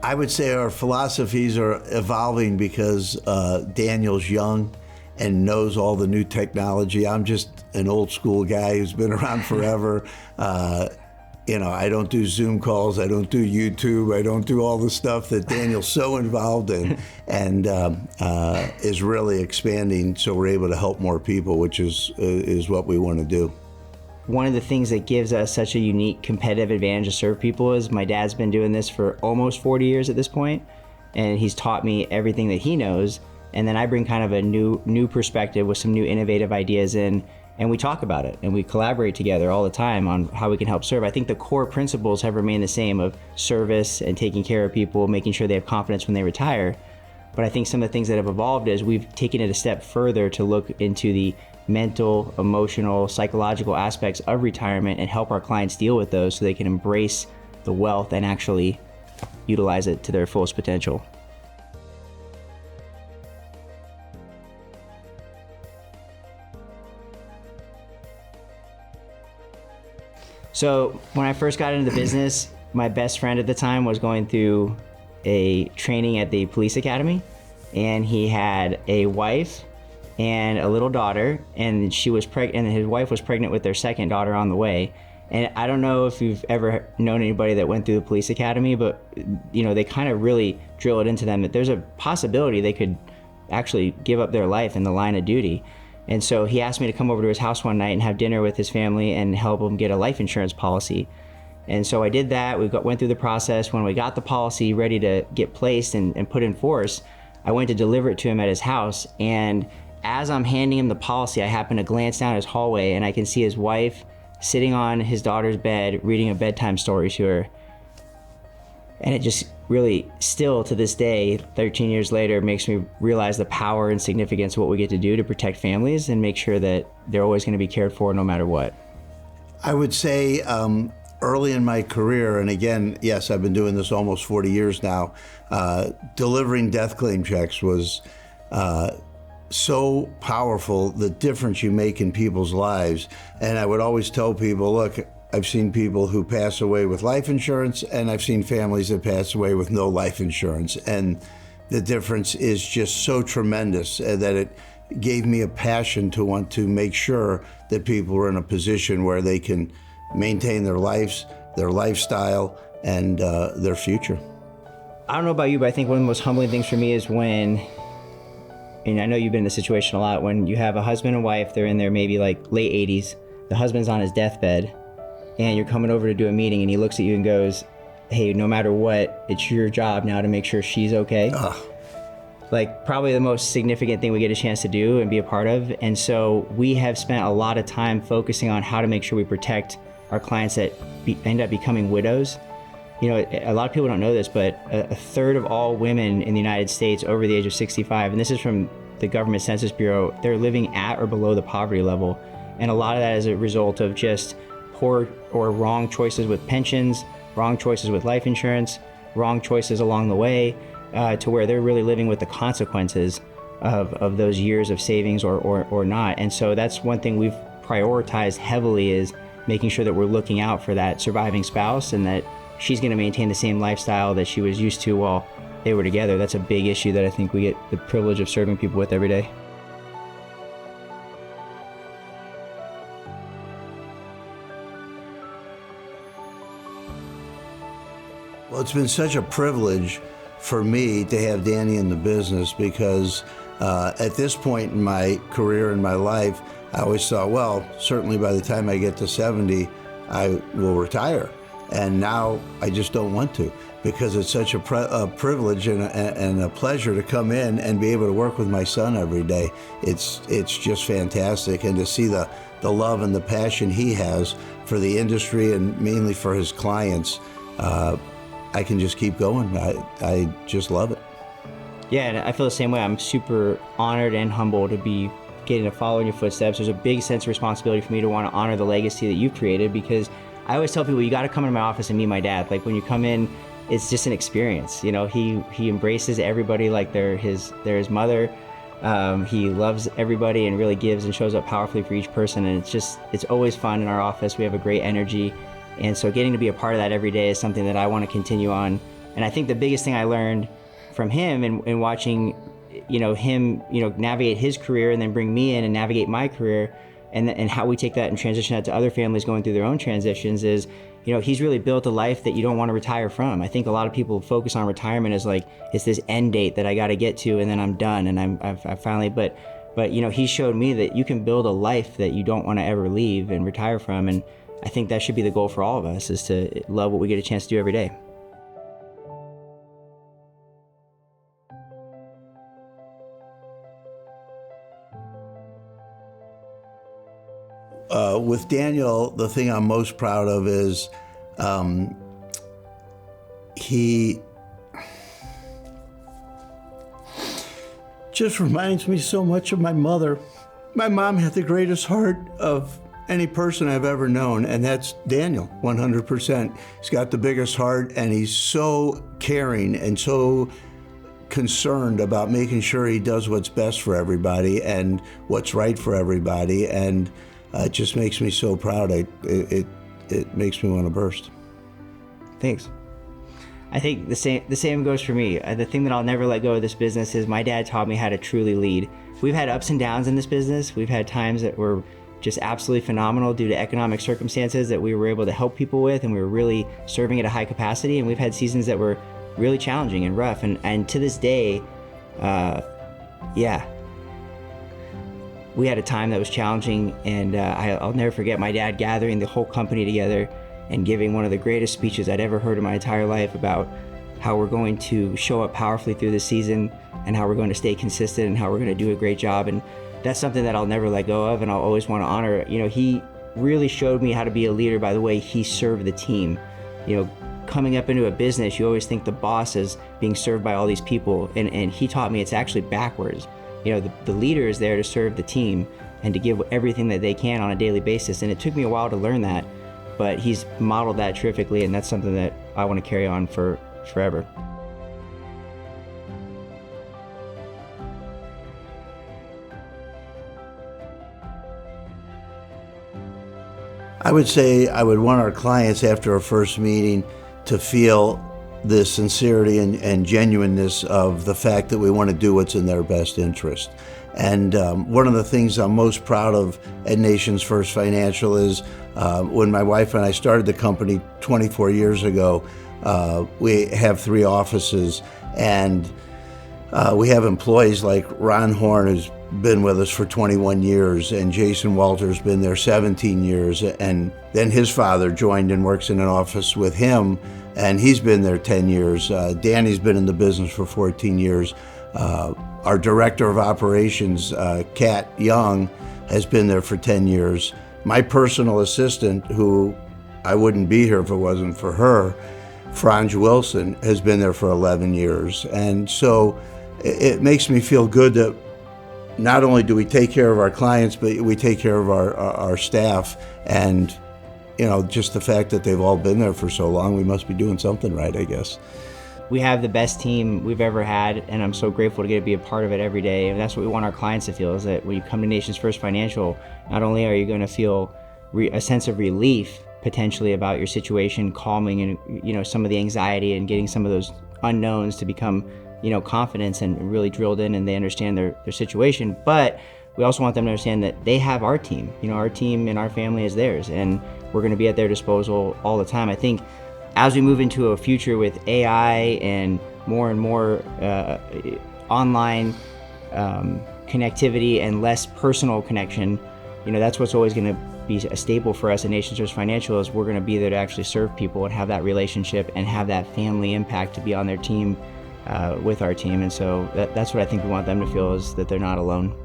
I would say our philosophies are evolving because Daniel's young and knows all the new technology. I'm just an old school guy who's been around forever. I don't do Zoom calls, I don't do YouTube, I don't do all the stuff that Daniel's so involved in, and is really expanding so we're able to help more people, which is what we want to do. One of the things that gives us such a unique competitive advantage to serve people is my dad's been doing this for almost 40 years at this point, and he's taught me everything that he knows, and then I bring kind of a new perspective with some new innovative ideas in, and we talk about it and we collaborate together all the time on how we can help serve. I think the core principles have remained the same of service and taking care of people, making sure they have confidence when they retire. But I think some of the things that have evolved is we've taken it a step further to look into the mental, emotional, psychological aspects of retirement and help our clients deal with those so they can embrace the wealth and actually utilize it to their fullest potential. So when I first got into the business, my best friend at the time was going through a training at the police academy, and he had a wife and a little daughter, and she was pregnant, and his wife was pregnant with their second daughter on the way. And I don't know if you've ever known anybody that went through the police academy, but they kind of really drill it into them that there's a possibility they could actually give up their life in the line of duty. And so he asked me to come over to his house one night and have dinner with his family and help him get a life insurance policy. And so I did that. We went through the process. When we got the policy ready to get placed and put in force, I went to deliver it to him at his house. And as I'm handing him the policy, I happen to glance down his hallway and I can see his wife sitting on his daughter's bed reading a bedtime story to her. And it just really, still to this day, 13 years later, makes me realize the power and significance of what we get to do to protect families and make sure that they're always going to be cared for no matter what. I would say early in my career, and again, yes, I've been doing this almost 40 years now, delivering death claim checks was so powerful, the difference you make in people's lives. And I would always tell people, look, I've seen people who pass away with life insurance, and I've seen families that pass away with no life insurance. And the difference is just so tremendous that it gave me a passion to want to make sure that people are in a position where they can maintain their lives, their lifestyle, and their future. I don't know about you, but I think one of the most humbling things for me is when, and I know you've been in this situation a lot, when you have a husband and wife, they're in their maybe like late 80s, the husband's on his deathbed, and you're coming over to do a meeting and he looks at you and goes, hey, no matter what, it's your job now to make sure she's okay. Like probably the most significant thing we get a chance to do and be a part of. And so we have spent a lot of time focusing on how to make sure we protect our clients that end up becoming widows. A lot of people don't know this, but a third of all women in the United States over the age of 65, and this is from the government Census Bureau, they're living at or below the poverty level. And a lot of that is a result of just poor or wrong choices with pensions, wrong choices with life insurance, wrong choices along the way, to where they're really living with the consequences of those years of savings or not. And so that's one thing we've prioritized heavily, is making sure that we're looking out for that surviving spouse and that she's going to maintain the same lifestyle that she was used to while they were together. That's a big issue that I think we get the privilege of serving people with every day. Well, it's been such a privilege for me to have Danny in the business because at this point in my career and my life, I always thought, well, certainly by the time I get to 70, I will retire. And now I just don't want to, because it's such a privilege and a pleasure to come in and be able to work with my son every day. It's just fantastic. And to see the love and the passion he has for the industry and mainly for his clients, I can just keep going. I just love it. Yeah, and I feel the same way. I'm super honored and humbled to be getting to follow in your footsteps. There's a big sense of responsibility for me to want to honor the legacy that you've created, because I always tell people, you got to come into my office and meet my dad. Like when you come in, it's just an experience. He embraces everybody like they're his mother. He loves everybody and really gives and shows up powerfully for each person. And it's always fun in our office. We have a great energy. And so getting to be a part of that every day is something that I want to continue on And I think the biggest thing I learned from him and watching, him, navigate his career and then bring me in and navigate my career, and how we take that and transition that to other families going through their own transitions is, he's really built a life that you don't want to retire from. I think a lot of people focus on retirement as like, it's this end date that I got to get to and then I'm done and I finally, but he showed me that you can build a life that you don't want to ever leave and retire from. And I think that should be the goal for all of us, is to love what we get a chance to do every day. With Daniel, the thing I'm most proud of is he just reminds me so much of my mother. My mom had the greatest heart of any person I've ever known, and that's Daniel, 100%. He's got the biggest heart, and he's so caring and so concerned about making sure he does what's best for everybody and what's right for everybody, and it just makes me so proud. It makes me want to burst. Thanks. I think the same goes for me. The thing that I'll never let go of this business is my dad taught me how to truly lead. We've had ups and downs in this business. We've had times that were just absolutely phenomenal due to economic circumstances that we were able to help people with, and we were really serving at a high capacity. And we've had seasons that were really challenging and rough. And to this day, we had a time that was challenging, and I'll never forget my dad gathering the whole company together and giving one of the greatest speeches I'd ever heard in my entire life about how we're going to show up powerfully through the season and how we're going to stay consistent and how we're going to do a great job. And that's something that I'll never let go of, and I'll always want to honor. He really showed me how to be a leader by the way he served the team. Coming up into a business, you always think the boss is being served by all these people, and he taught me it's actually backwards. The leader is there to serve the team and to give everything that they can on a daily basis. And it took me a while to learn that, but he's modeled that terrifically, and that's something that I want to carry on for forever. I would say I would want our clients after a first meeting to feel the sincerity and genuineness of the fact that we want to do what's in their best interest. And one of the things I'm most proud of at Nations First Financial is when my wife and I started the company 24 years ago, we have 3 offices, and we have employees like Ron Horn, who's been with us for 21 years, and Jason Walter's been there 17 years, and then his father joined and works in an office with him, and he's been there 10 years. Danny's been in the business for 14 years. Our director of operations, Kat Young, has been there for 10 years. My personal assistant, who I wouldn't be here if it wasn't for her, Franz Wilson, has been there for 11 years. And so it makes me feel good that not only do we take care of our clients, but we take care of our staff. And just the fact that they've all been there for so long, we must be doing something right, I guess. We have the best team we've ever had, and I'm so grateful to get to be a part of it every day. And that's what we want our clients to feel, is that when you come to Nations First Financial, not only are you going to feel a sense of relief potentially about your situation, calming and some of the anxiety and getting some of those unknowns to become confidence and really drilled in, and they understand their situation, but we also want them to understand that they have our team. Our team and our family is theirs, and we're going to be at their disposal all the time. I think as we move into a future with AI and more online connectivity and less personal connection, that's what's always going to be a staple for us at Nations First Financial, is we're going to be there to actually serve people and have that relationship and have that family impact to be on their team with our team. And so that's what I think we want them to feel, is that they're not alone.